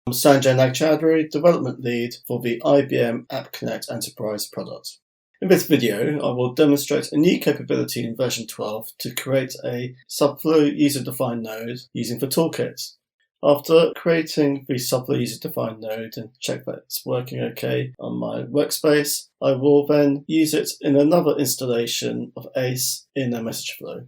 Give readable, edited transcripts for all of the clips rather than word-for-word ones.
I'm Sanjay Nagchowdhury, Development Lead for the IBM App Connect Enterprise product. In this video, I will demonstrate a new capability in version 12 to create a subflow user-defined node using the toolkit. After creating the subflow user-defined node and check that it's working okay on my workspace, I will then use it in another installation of ACE in a message flow.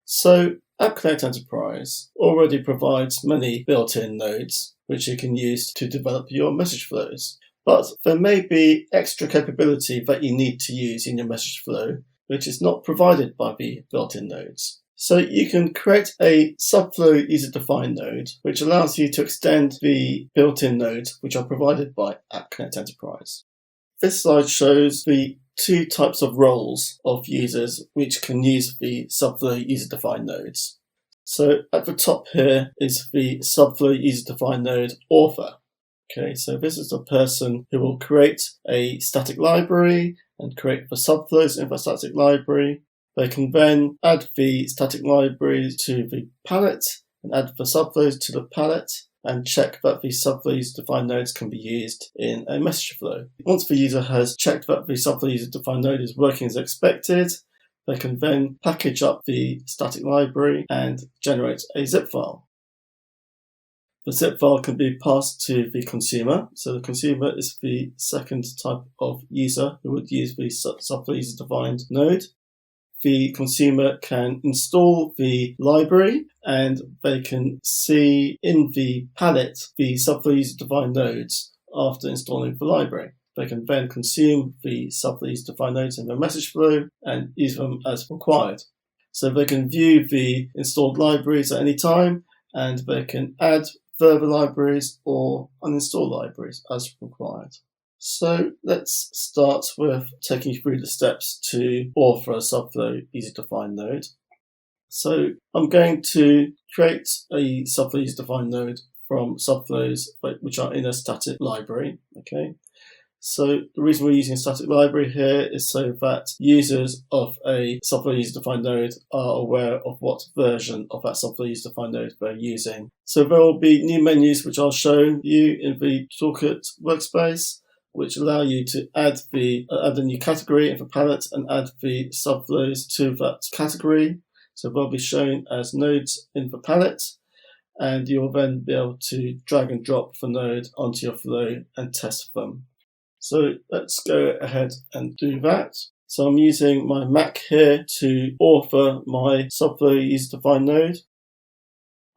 So App Connect Enterprise already provides many built-in nodes which you can use to develop your message flows. But there may be extra capability that you need to use in your message flow, which is not provided by the built-in nodes. So you can create a subflow user-defined node, which allows you to extend the built-in nodes which are provided by App Connect Enterprise. This slide shows the two types of roles of users which can use the subflow user-defined nodes. So at the top here is the subflow user-defined node author. Okay, so this is the person who will create a static library and create the subflows in the static library. They can then add the static library to the palette and add the subflows to the palette and check that the subflow user-defined nodes can be used in a message flow. Once the user has checked that the subflow user-defined node is working as expected, they can then package up the static library and generate a zip file. The zip file can be passed to the consumer. So the consumer is the second type of user who would use the subflow user-defined node. The consumer can install the library and they can see in the palette the subflow user-defined nodes after installing the library. They can then consume the subflow user-defined nodes in their message flow and use them as required. So they can view the installed libraries at any time and they can add further libraries or uninstall libraries as required. So let's start with taking you through the steps to author a subflow user-defined node. So I'm going to create a subflow user-defined node from subflows which are in a static library. Okay. So the reason we're using a static library here is so that users of a subflow user-defined node are aware of what version of that subflow user-defined node they're using. So there will be new menus which I'll show you in the toolkit workspace, which allow you to add a new category in the palette and add the subflows to that category. So they'll be shown as nodes in the palette, and you'll then be able to drag and drop the node onto your flow and test them. So let's go ahead and do that. So I'm using my Mac here to author my subflow user-defined node.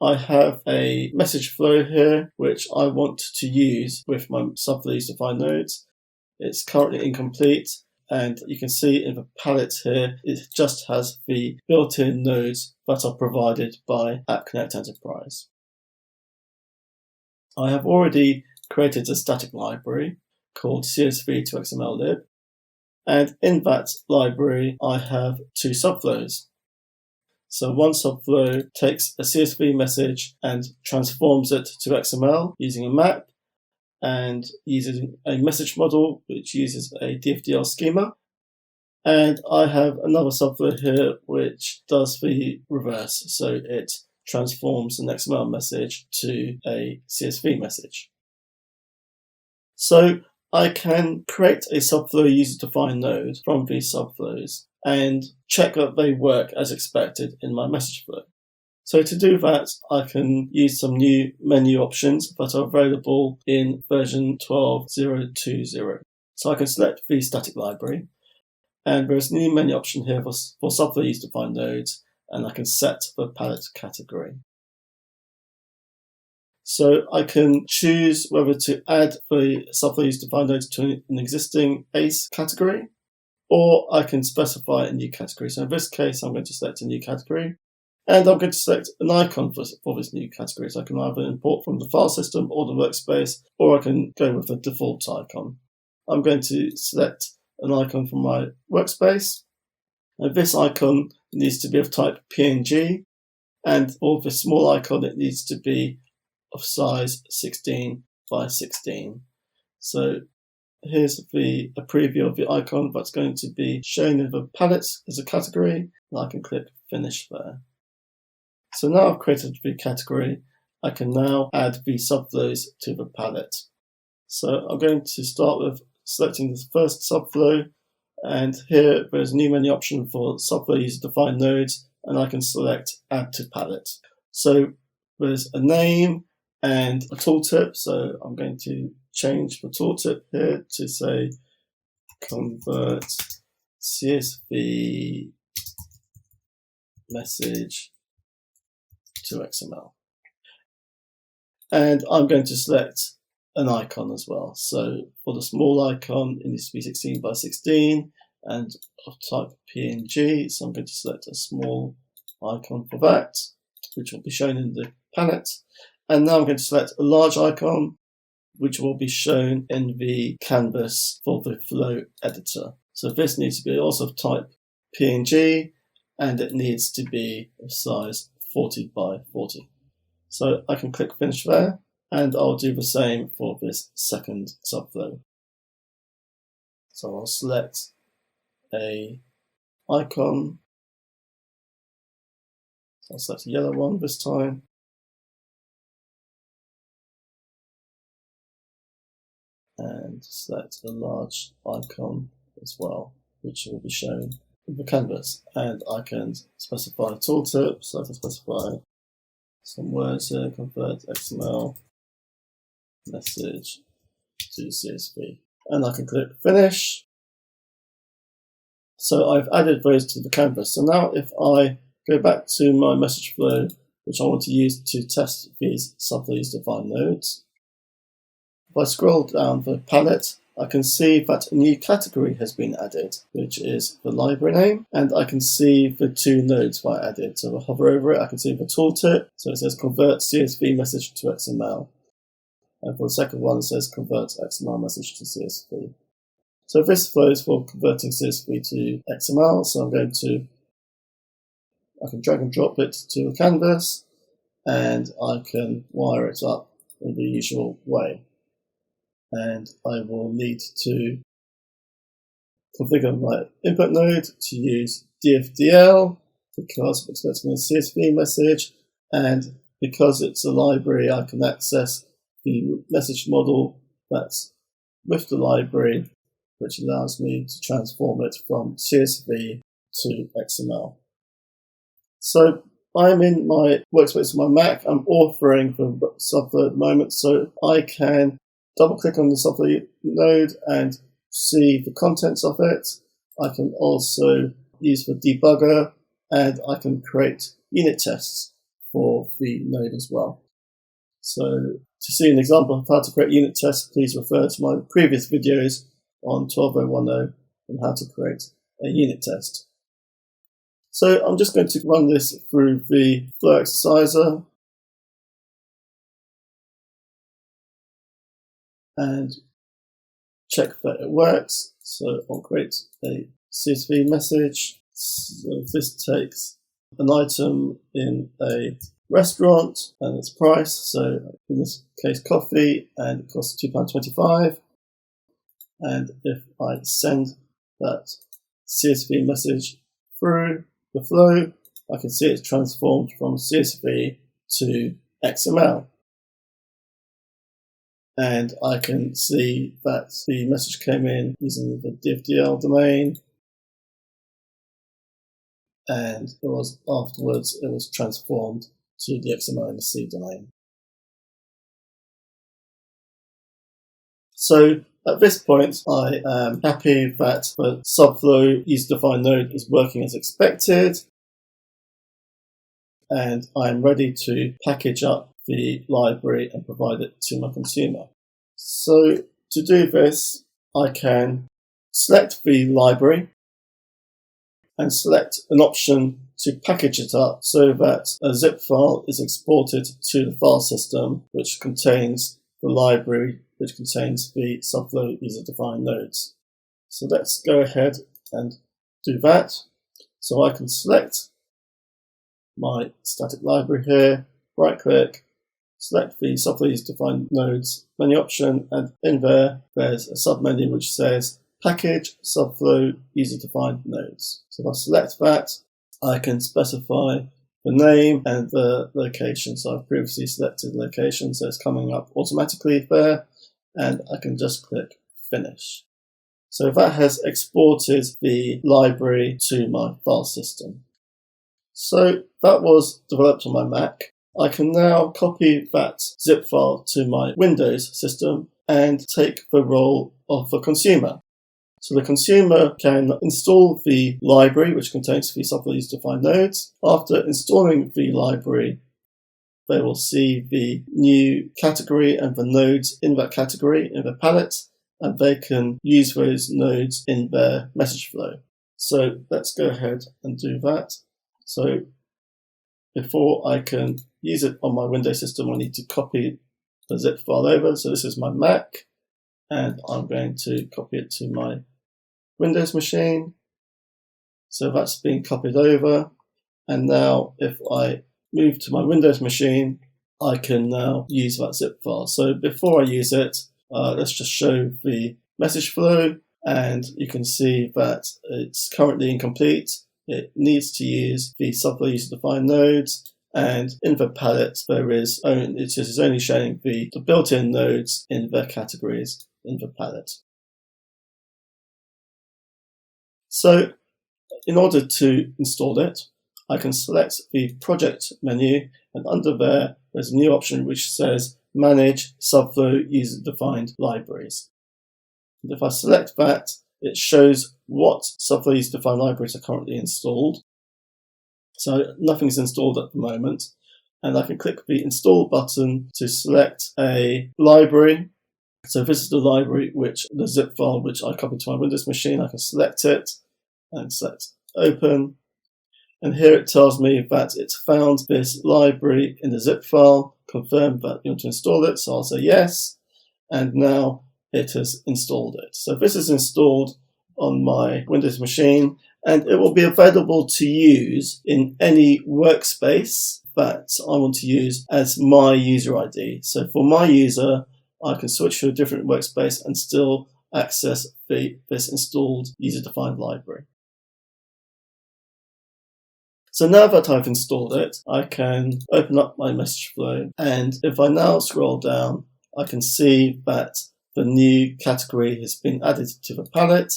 I have a message flow here which I want to use with my subflow user-defined nodes. It's currently incomplete, and you can see in the palette here it just has the built-in nodes that are provided by App Connect Enterprise. I have already created a static library called CSV to XML lib, and in that library I have two subflows. So one subflow takes a CSV message and transforms it to XML using a map and using a message model which uses a DFDL schema. And I have another subflow here which does the reverse, so it transforms an XML message to a CSV message. So I can create a subflow user-defined node from these subflows and check that they work as expected in my message flow. So to do that, I can use some new menu options that are available in version 12.0.2.0. So I can select the static library, and there's a new menu option here for subflow user-defined nodes, and I can set the palette category. So I can choose whether to add the subflow user-defined nodes to an existing ACE category, or I can specify a new category. So in this case, I'm going to select a new category, and I'm going to select an icon for this new category. So I can either import from the file system or the workspace, or I can go with the default icon. I'm going to select an icon from my workspace, and this icon needs to be of type PNG, and for the small icon, it needs to be of size 16 by 16. So here's a preview of the icon that's going to be shown in the palette as a category, and I can click Finish there. So now I've created the category, I can now add the subflows to the palette. So I'm going to start with selecting the first subflow, and here there's a new menu option for subflow user-defined nodes, and I can select Add to Palette. So there's a name and a tooltip, so I'm going to change the tooltip here to say convert CSV message to XML. And I'm going to select an icon as well. So for the small icon, it needs to be 16 by 16 and of type PNG. So I'm going to select a small icon for that, which will be shown in the palette. And now I'm going to select a large icon, which will be shown in the canvas for the flow editor. So this needs to be also of type PNG, and it needs to be of size 40 by 40. So I can click finish there, and I'll do the same for this second subflow. So I'll select a icon. So I'll select a yellow one this time. And select a large icon as well, which will be shown in the canvas. And I can specify a tooltip, so I can specify some words here, convert XML message to CSV. And I can click finish. So I've added those to the canvas. So now if I go back to my message flow, which I want to use to test these subflows defined nodes, if I scroll down the palette, I can see that a new category has been added, which is the library name, and I can see the two nodes that I added. So if I hover over it, I can see the tooltip, so it says convert CSV message to XML. And for the second one, it says convert XML message to CSV. So this flow is for converting CSV to XML, so I can drag and drop it to a canvas, and I can wire it up in the usual way. And I will need to configure my input node to use DFDL because I'm expecting a CSV message, and because it's a library, I can access the message model that's with the library, which allows me to transform it from CSV to XML. So I'm in my workspace on my Mac. I'm authoring the subflow at the moment, so I can double click on the subflow node and see the contents of it. I can also use the debugger, and I can create unit tests for the node as well. So to see an example of how to create unit tests, please refer to my previous videos on 12.0.10 on how to create a unit test. So I'm just going to run this through the flow exerciser and check that it works. So I'll create a CSV message. So this takes an item in a restaurant and its price, so in this case coffee, and it costs £2.25. And if I send that CSV message through the flow, I can see it's transformed from CSV to XML. And I can see that the message came in using the DFDL domain, and afterwards it was transformed to the XML and the C domain. So at this point, I am happy that the subflow user-defined node is working as expected, and I'm ready to package up the library and provide it to my consumer. So to do this, I can select the library and select an option to package it up so that a zip file is exported to the file system, which contains the library, which contains the subflow user-defined nodes. So let's go ahead and do that. So I can select my static library here, right click, select the subflow user-defined nodes menu option, and in there's a submenu which says package subflow user-defined nodes. So if I select that, I can specify the name and the location. So I've previously selected location, so it's coming up automatically there, and I can just click finish. So that has exported the library to my file system. So that was developed on my Mac. I can now copy that zip file to my Windows system and take the role of the consumer. So the consumer can install the library, which contains the subflow user-defined nodes. After installing the library, they will see the new category and the nodes in that category in the palette, and they can use those nodes in their message flow. So let's go ahead and do that. So before I can use it on my Windows system, I need to copy the zip file over. So this is my Mac, and I'm going to copy it to my Windows machine. So that's been copied over. And now if I move to my Windows machine, I can now use that zip file. So before I use it, let's just show the message flow, and you can see that it's currently incomplete. It needs to use the subflow user-defined nodes, and in the palette it is only showing the built-in nodes in their categories in the palette. So in order to install it, I can select the project menu, and under there's a new option which says Manage Subflow User-Defined Libraries. And if I select that, it shows what subflow user-defined libraries are currently installed. So nothing's installed at the moment. And I can click the Install button to select a library. So this is the library the zip file which I copied to my Windows machine. I can select it and select Open. And here it tells me that it's found this library in the zip file, confirm that you want to install it. So I'll say yes. And now it has installed it. So this is installed on my Windows machine, and it will be available to use in any workspace that I want to use as my user ID. So for my user, I can switch to a different workspace and still access this installed user-defined library. So now that I've installed it, I can open up my message flow, and if I now scroll down, I can see that the new category has been added to the palette,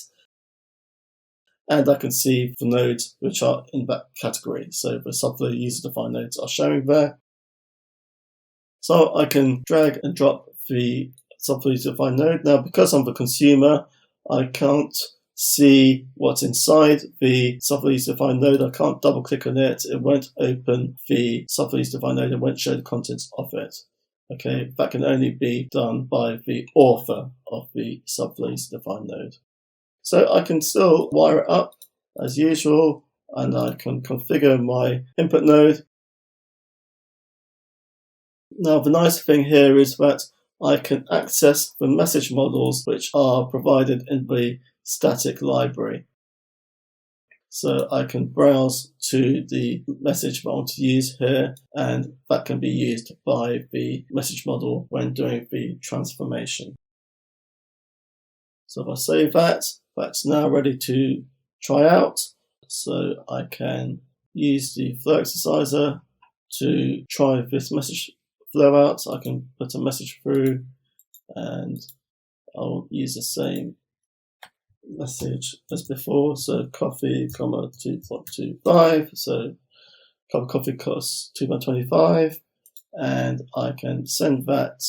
and I can see the nodes which are in that category. So the subflow user-defined nodes are showing there. So I can drag and drop the subflow user-defined node. Now, because I'm the consumer, I can't see what's inside the subflow user-defined node. I can't double click on it. It won't open the subflow user-defined node. It won't show the contents of it. Okay, that can only be done by the author of the subflow user-defined node. So I can still wire it up as usual, and I can configure my input node. Now the nice thing here is that I can access the message models which are provided in the static library. So I can browse to the message I want to use here, and that can be used by the message model when doing the transformation. So if I save that, that's now ready to try out. So I can use the flow exerciser to try this message flow out. I can put a message through, and I'll use the same message as before. So coffee, 2.25. So cup of coffee costs £2.25, and I can send that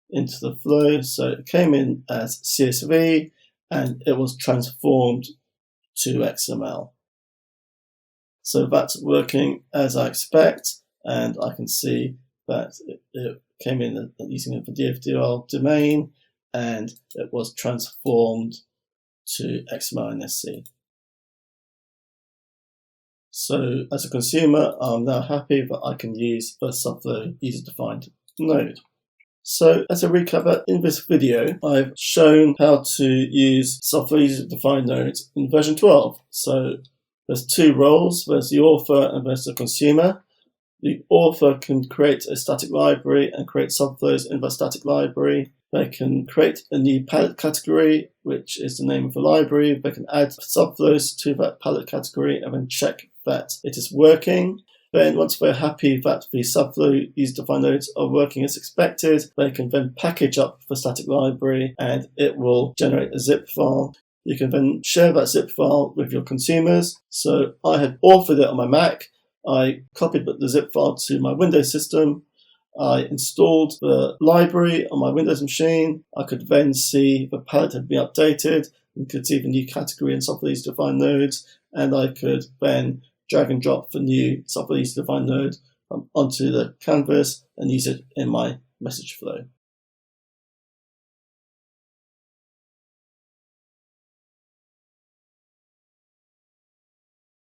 into the flow. So it came in as CSV, and it was transformed to XML. So that's working as I expect, and I can see that it came in using the DFDL domain, and it was transformed to XML and SC. So as a consumer, I'm now happy that I can use the subflow user-defined node. So as a recap, in this video, I've shown how to use subflow user-defined nodes in version 12. So there's two roles, there's the author and there's the consumer. The author can create a static library and create subflows in that static library. They can create a new palette category, which is the name of the library. They can add subflows to that palette category and then check that it is working. Then once we're happy that the subflow user-defined nodes are working as expected, they can then package up the static library and it will generate a zip file. You can then share that zip file with your consumers. So I had authored it on my Mac. I copied the zip file to my Windows system. I installed the library on my Windows machine. I could then see the palette had been updated. You could see the new category and subflow user-defined nodes. And I could then drag and drop the new subflow user-defined node onto the canvas and use it in my message flow.